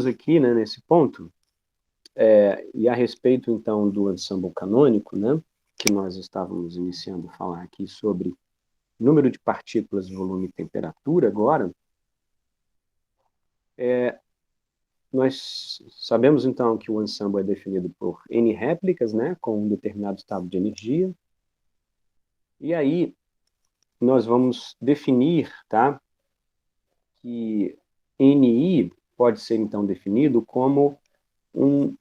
aqui, né, nesse ponto, e a respeito, então, do ensemble canônico, né, que nós estávamos iniciando a falar aqui sobre número de partículas, volume e temperatura agora, nós sabemos, então, que o ensemble é definido por N réplicas, né, com um determinado estado de energia, e aí nós vamos definir, tá, que NI pode ser, então, definido como um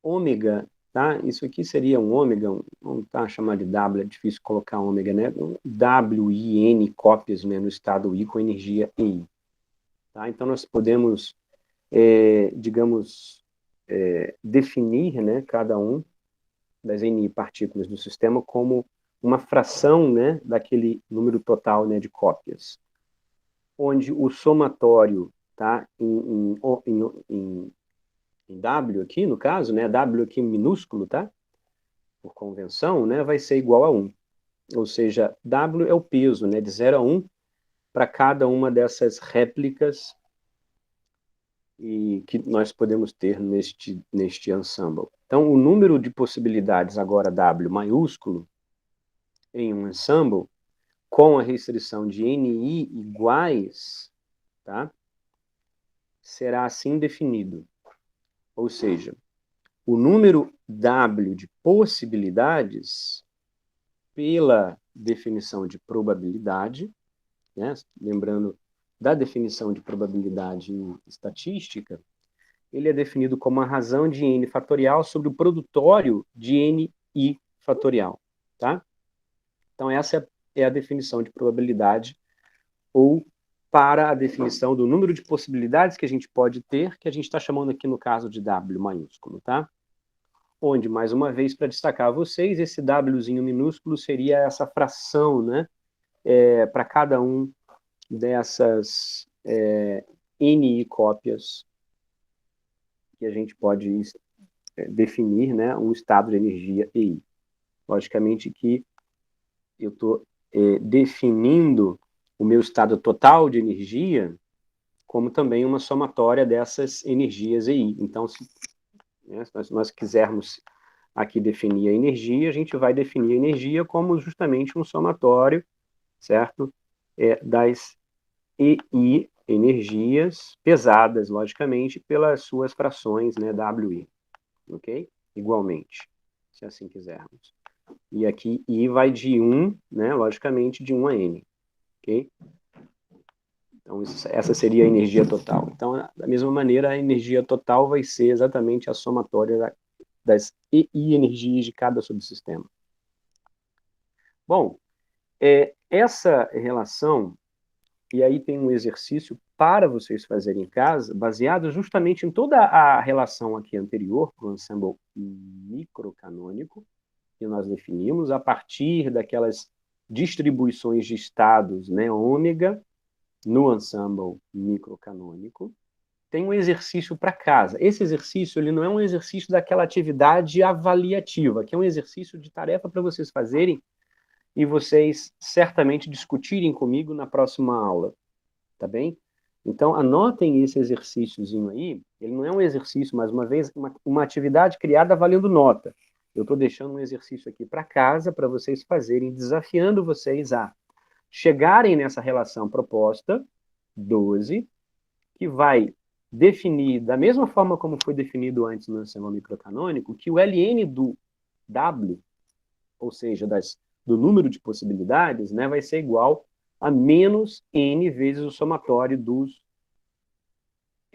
ômega, tá? Isso aqui seria um ômega, vamos chamar de W, é difícil colocar ômega, né? Um WIN cópias, né, no estado I com energia EI. Tá? Então, nós podemos, digamos, definir, né, cada um das NI partículas do sistema como uma fração, né, daquele número total, né, de cópias, onde o somatório, tá, em W aqui, no caso, né, W aqui minúsculo, tá, por convenção, né, vai ser igual a 1. Ou seja, W é o peso, né, de 0 a 1 para cada uma dessas réplicas e que nós podemos ter neste ensemble. Então, o número de possibilidades agora W maiúsculo em um ensemble, com a restrição de NI iguais, tá, será assim definido. Ou seja, o número W de possibilidades, pela definição de probabilidade, né, lembrando da definição de probabilidade em estatística, ele é definido como a razão de n fatorial sobre o produtório de ni fatorial, tá? Então, essa é a definição de probabilidade, ou para a definição do número de possibilidades que a gente pode ter, que a gente está chamando aqui no caso de W maiúsculo, tá? Onde, mais uma vez, para destacar a vocês, esse Wzinho minúsculo seria essa fração, né? Para cada um dessas NI cópias que a gente pode definir, né, um estado de energia EI. Logicamente que eu estou definindo o meu estado total de energia como também uma somatória dessas energias EI. Então, se nós quisermos aqui definir a energia, a gente vai definir a energia como justamente um somatório, certo? Das EI, energias pesadas, logicamente, pelas suas frações, né, WI, ok? Igualmente, se assim quisermos. E aqui I vai de 1, né, logicamente, de 1 a N, ok? Então, essa seria a energia total. Então, da mesma maneira, a energia total vai ser exatamente a somatória das EI energias de cada subsistema. Bom, essa relação, e aí tem um exercício para vocês fazerem em casa, baseado justamente em toda a relação aqui anterior, para o ensemble microcanônico, que nós definimos, a partir daquelas distribuições de estados, né, ômega, no ensemble microcanônico. Tem um exercício para casa. Esse exercício ele não é um exercício daquela atividade avaliativa, que é um exercício de tarefa para vocês fazerem e vocês certamente discutirem comigo na próxima aula, tá bem? Então, anotem esse exercíciozinho aí. Ele não é um exercício, mais uma vez, uma atividade criada valendo nota. Eu estou deixando um exercício aqui para casa para vocês fazerem, desafiando vocês a chegarem nessa relação proposta, 12, que vai definir, da mesma forma como foi definido antes no sistema microcanônico, que o Ln do W, ou seja, do número de possibilidades, né, vai ser igual a menos N vezes o somatório dos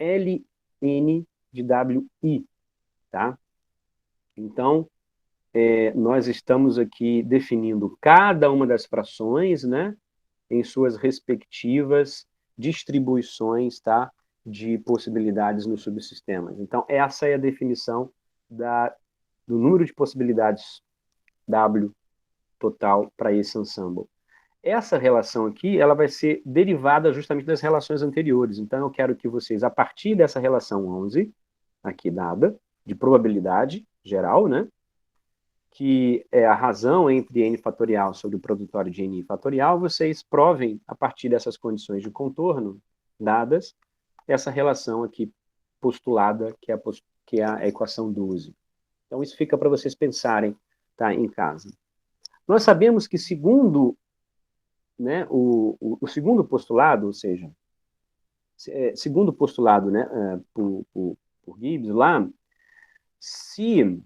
Ln de Wi, tá? Então, nós estamos aqui definindo cada uma das frações, né, em suas respectivas distribuições, tá, de possibilidades nos subsistemas. Então, essa é a definição do número de possibilidades W total para esse ensemble. Essa relação aqui, ela vai ser derivada justamente das relações anteriores. Então, eu quero que vocês, a partir dessa relação 11, aqui dada, de probabilidade geral, né, que é a razão entre n fatorial sobre o produtório de n fatorial, vocês provem, a partir dessas condições de contorno dadas, essa relação aqui postulada, que é a equação 12. Então, isso fica para vocês pensarem, tá, em casa. Nós sabemos que, segundo, né, o segundo postulado, ou seja, segundo postulado, né, por Gibbs lá, se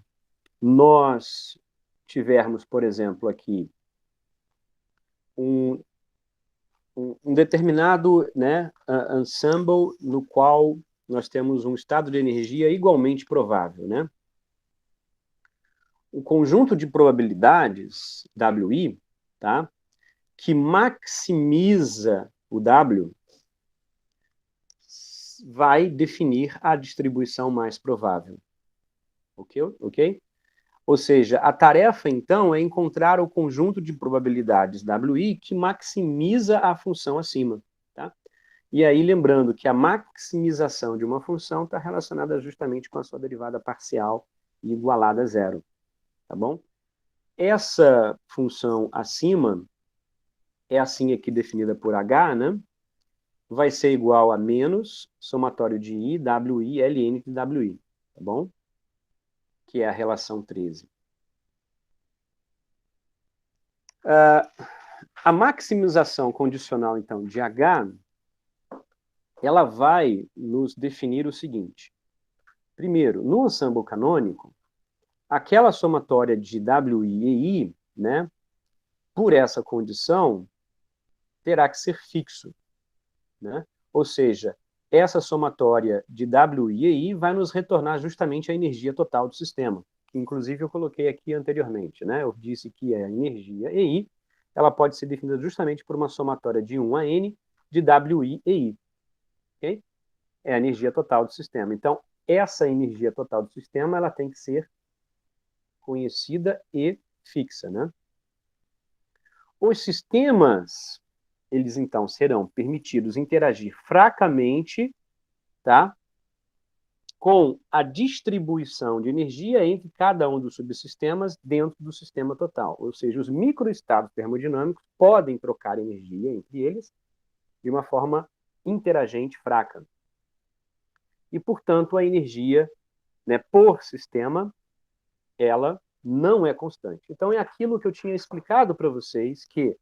nós tivermos, por exemplo, aqui um determinado, né, ensemble no qual nós temos um estado de energia igualmente provável, né? Um conjunto de probabilidades, WI, tá, que maximiza o W, vai definir a distribuição mais provável. Ok? Ou seja, a tarefa, então, é encontrar o conjunto de probabilidades WI que maximiza a função acima. Tá? E aí, lembrando que a maximização de uma função está relacionada justamente com a sua derivada parcial igualada a zero. Tá bom? Essa função acima é assim aqui definida por H, né? Vai ser igual a menos somatório de I, WI, LN de WI. Tá bom? Que é a relação 13. A maximização condicional, então, de H, ela vai nos definir o seguinte. Primeiro, no ensemble canônico, aquela somatória de WI e I, né, por essa condição, terá que ser fixo. Né? Ou seja, essa somatória de WI e I vai nos retornar justamente a energia total do sistema, que inclusive eu coloquei aqui anteriormente. Né? Eu disse que a energia EI ela pode ser definida justamente por uma somatória de 1 a N de WI e I. Okay? É a energia total do sistema. Então, essa energia total do sistema ela tem que ser conhecida e fixa. Né? Os sistemas, eles então serão permitidos interagir fracamente, tá? Com a distribuição de energia entre cada um dos subsistemas dentro do sistema total. Ou seja, os microestados termodinâmicos podem trocar energia entre eles de uma forma interagente fraca. E, portanto, a energia, né, por sistema, ela não é constante. Então, é aquilo que eu tinha explicado para vocês, que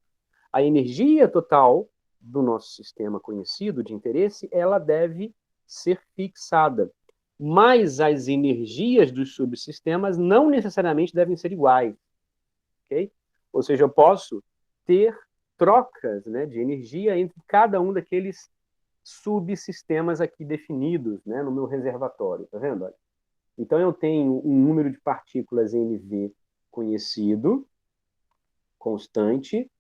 a energia total do nosso sistema conhecido de interesse, ela deve ser fixada. Mas as energias dos subsistemas não necessariamente devem ser iguais. Okay? Ou seja, eu posso ter trocas, né, de energia entre cada um daqueles subsistemas aqui definidos, né, no meu reservatório. Tá vendo? Olha. Então, eu tenho um número de partículas NV conhecido, constante,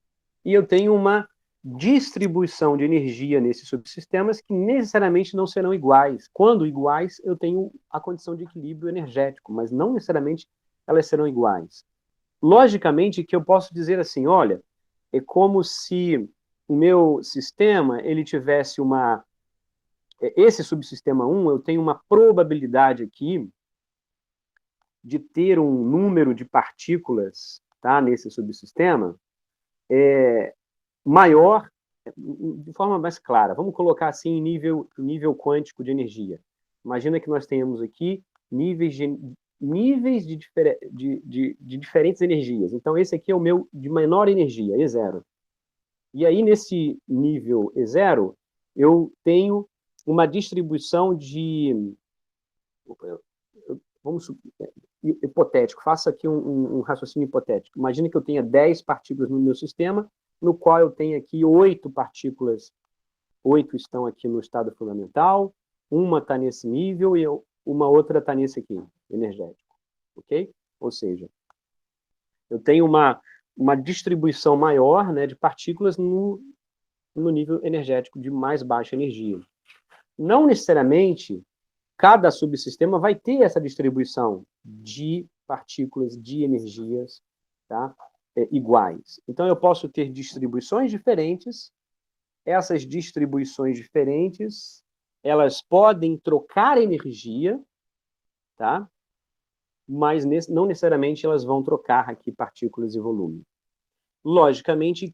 e eu tenho uma distribuição de energia nesses subsistemas que necessariamente não serão iguais. Quando iguais, eu tenho a condição de equilíbrio energético, mas não necessariamente elas serão iguais. Logicamente que eu posso dizer assim, olha, é como se o meu sistema ele tivesse uma... Esse subsistema 1, eu tenho uma probabilidade aqui de ter um número de partículas, tá, nesse subsistema maior, de forma mais clara. Vamos colocar assim em nível quântico de energia. Imagina que nós tenhamos aqui níveis de diferentes energias. Então, esse aqui é o meu de menor energia, E0. E aí, nesse nível E0, eu tenho uma distribuição de... Vamos hipotético, faça aqui um raciocínio hipotético. Imagina que eu tenha 10 partículas no meu sistema, no qual eu tenho aqui 8 partículas, 8 estão aqui no estado fundamental, uma está nesse nível e uma outra está nesse aqui, energético. Ok? Ou seja, eu tenho uma distribuição maior, né, de partículas no nível energético de mais baixa energia. Não necessariamente cada subsistema vai ter essa distribuição de partículas, de energias, tá? Iguais. Então, eu posso ter distribuições diferentes. Essas distribuições diferentes, elas podem trocar energia, tá? Mas não necessariamente elas vão trocar aqui partículas e volume. Logicamente que